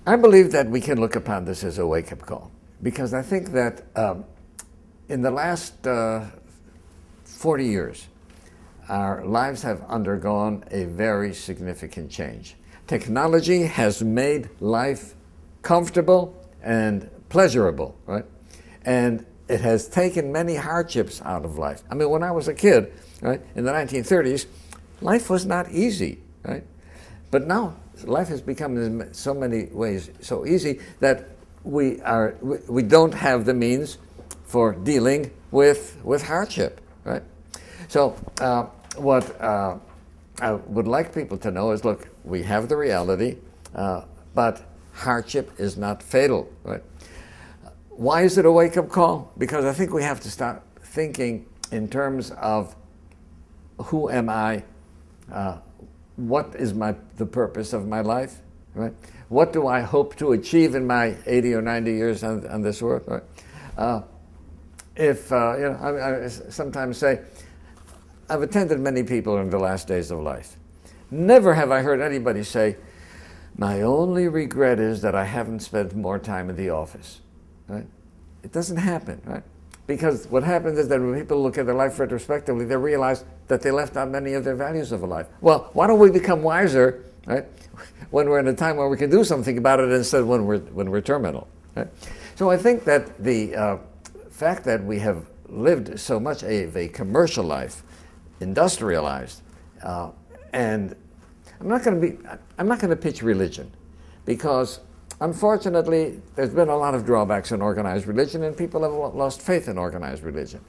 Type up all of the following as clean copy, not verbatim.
I believe that we can look upon this as a wake-up call, because I think that in the last 40 years, our lives have undergone a very significant change. Technology has made life comfortable and pleasurable, right? And it has taken many hardships out of life. I mean, when I was a kid, right, in the 1930s, life was not easy, right? But now life has become in so many ways so easy that we don't have the means for dealing with hardship, right? So what I would like people to know is, look, we have the reality, but hardship is not fatal, right? Why is it a wake-up call? Because I think we have to start thinking in terms of who am I, what is the purpose of my life, right? What do I hope to achieve in my 80 or 90 years on this earth, right? I sometimes say, I've attended many people in the last days of life. Never have I heard anybody say, my only regret is that I haven't spent more time in the office, right? It doesn't happen, right? Because what happens is that when people look at their life retrospectively, they realize that they left out many of their values of a life. Well, why don't we become wiser, right, when we're in a time where we can do something about it instead of when we're terminal, right? So I think that the fact that we have lived so much of a commercial life, industrialized, and I'm not going to pitch religion, because unfortunately there's been a lot of drawbacks in organized religion, and people have lost faith in organized religion.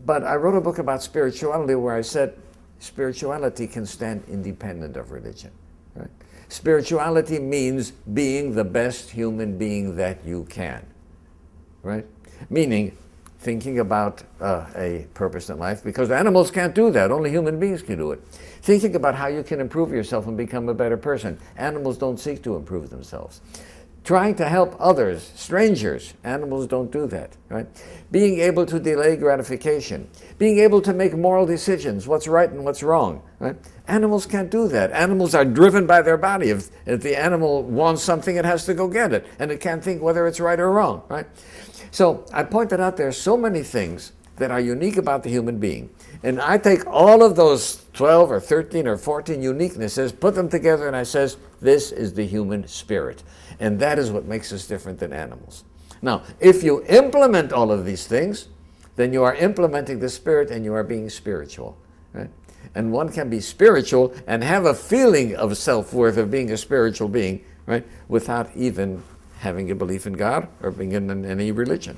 But I wrote a book about spirituality where I said spirituality can stand independent of religion, right? Spirituality means being the best human being that you can, right? Meaning thinking about a purpose in life, because animals can't do that. Only human beings can do it. Thinking about how you can improve yourself and become a better person. Animals don't seek to improve themselves. Trying to help others, strangers, animals don't do that, right? Being able to delay gratification. Being able to make moral decisions, what's right and what's wrong, right? Animals can't do that. Animals are driven by their body. If the animal wants something, it has to go get it, and it can't think whether it's right or wrong, right? So I pointed out there are so many things that are unique about the human being. And I take all of those 12 or 13 or 14 uniquenesses, put them together, and I says, this is the human spirit. And that is what makes us different than animals. Now, if you implement all of these things, then you are implementing the spirit and you are being spiritual, right? And one can be spiritual and have a feeling of self-worth of being a spiritual being, right, without even having a belief in God or being in any religion.